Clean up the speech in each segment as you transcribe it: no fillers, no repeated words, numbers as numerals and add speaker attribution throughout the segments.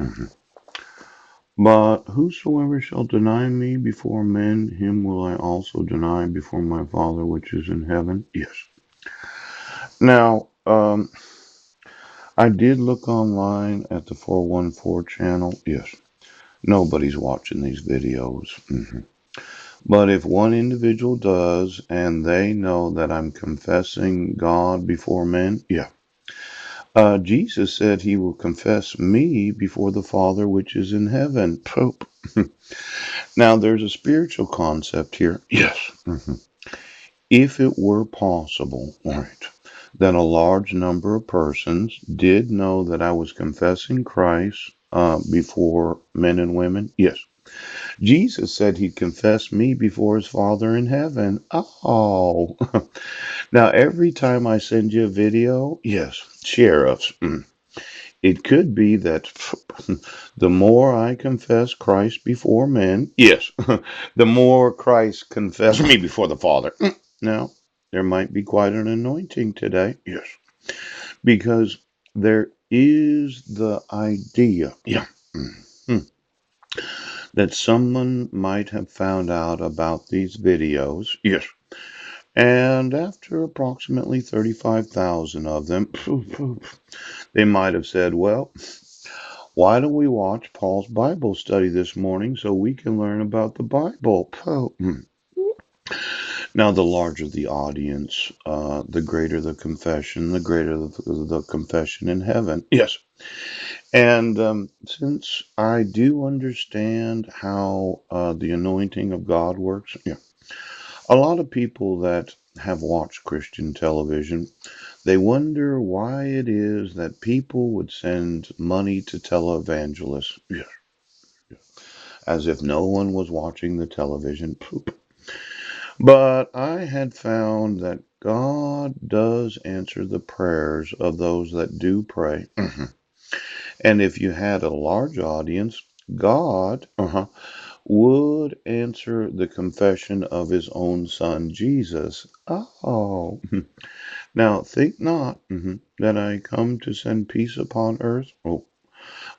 Speaker 1: Mhm. But whosoever shall deny me before men, him will I also deny before my Father which is in heaven. Yes. Now, I did look online at the 414 channel. Yes. Nobody's watching these videos. But if one individual does, and they know that I'm confessing God before men, yeah. Jesus said he will confess me before the Father which is in heaven. Pope. Now, there's a spiritual concept here. Yes. If it were possible, right, that a large number of persons did know that I was confessing Christ before men and women, yes. Jesus said he'd confess me before his Father in heaven. Oh. Now, every time I send you a video, yes, sheriffs. It could be that the more I confess Christ before men, yes, the more Christ confess me before the Father. Now, there might be quite an anointing today, yes, because there is the idea, yeah, that someone might have found out about these videos, yes, and after approximately 35,000 of them, they might have said, well, why don't we watch Paul's Bible study this morning so we can learn about the Bible? Now, the larger the audience, the greater the confession, the greater the confession in heaven. Yes. And since I do understand how the anointing of God works, yeah, a lot of people that have watched Christian television, they wonder why it is that people would send money to televangelists. Yeah, as if no one was watching the television. Poop. But I had found that God does answer the prayers of those that do pray. And if you had a large audience, God would answer the confession of his own son, Jesus. Oh. Now think not that I come to send peace upon earth. Oh,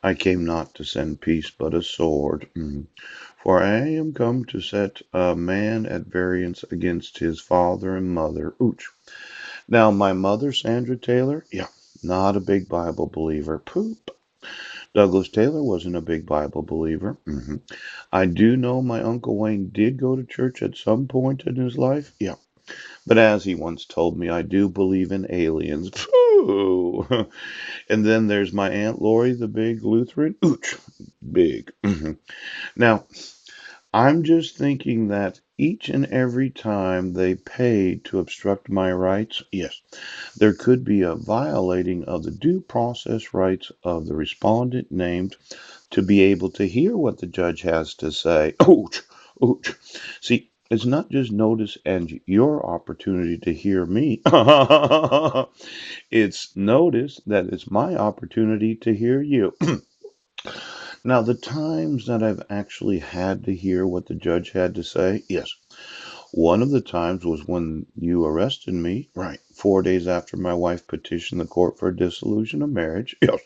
Speaker 1: I came not to send peace, but a sword. For I am come to set a man at variance against his father and mother. Ouch. Now, my mother, Sandra Taylor, yeah, not a big Bible believer. Poop. Douglas Taylor wasn't a big Bible believer. I do know my Uncle Wayne did go to church at some point in his life. Yeah. But as he once told me, I do believe in aliens. Pooh. And then there's my Aunt Lori, the big Lutheran. Ouch. Big. Now, I'm just thinking that each and every time they pay to obstruct my rights, yes, there could be a violating of the due process rights of the respondent named to be able to hear what the judge has to say. Ouch, ouch. See, it's not just notice and your opportunity to hear me. It's notice that it's my opportunity to hear you. Now, the times that I've actually had to hear what the judge had to say, yes. One of the times was when you arrested me, right, 4 days after my wife petitioned the court for a dissolution of marriage, yes,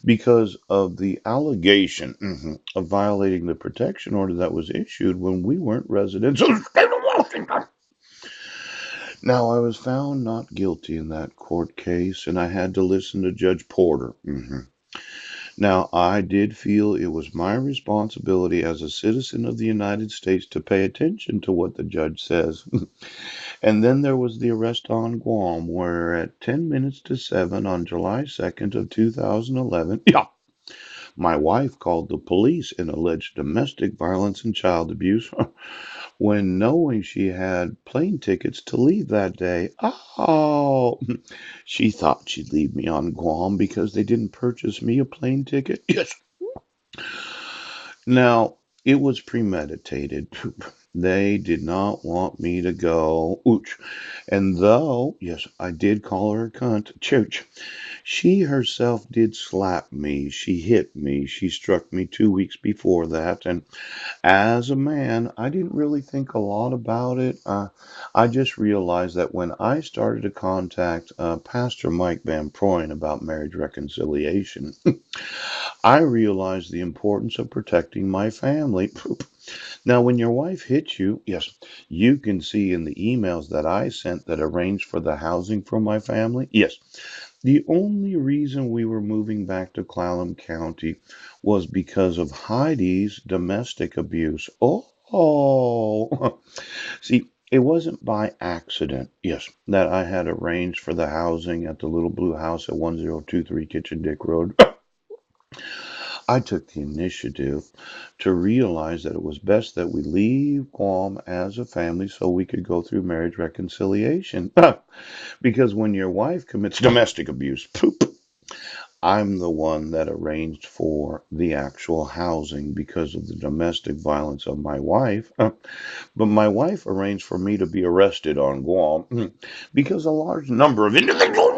Speaker 1: because of the allegation of violating the protection order that was issued when we weren't residents of the state of Washington. Now, I was found not guilty in that court case, and I had to listen to Judge Porter. Now, I did feel it was my responsibility as a citizen of the United States to pay attention to what the judge says. And then there was the arrest on Guam, where at 10 minutes to 7 on July 2nd of 2011, yeah, my wife called the police and alleged domestic violence and child abuse when knowing she had plane tickets to leave that day. Oh, she thought she'd leave me on Guam because they didn't purchase me a plane ticket. Yes. Now, it was premeditated. They did not want me to go. Ooch. And though, yes, I did call her a cunt, chooch, she herself did slap me. She hit me. She struck me 2 weeks before that. And as a man, I didn't really think a lot about it. I just realized that when I started to contact Pastor Mike Van Proyn about marriage reconciliation, I realized the importance of protecting my family. Now, when your wife hits you, yes, you can see in the emails that I sent that arranged for the housing for my family. Yes, the only reason we were moving back to Clallam County was because of Heidi's domestic abuse. Oh, see, it wasn't by accident, yes, that I had arranged for the housing at the little blue house at 1023 Kitchen Dick Road. I took the initiative to realize that it was best that we leave Guam as a family so we could go through marriage reconciliation. Because when your wife commits domestic abuse, poop, I'm the one that arranged for the actual housing because of the domestic violence of my wife. But my wife arranged for me to be arrested on Guam because a large number of individuals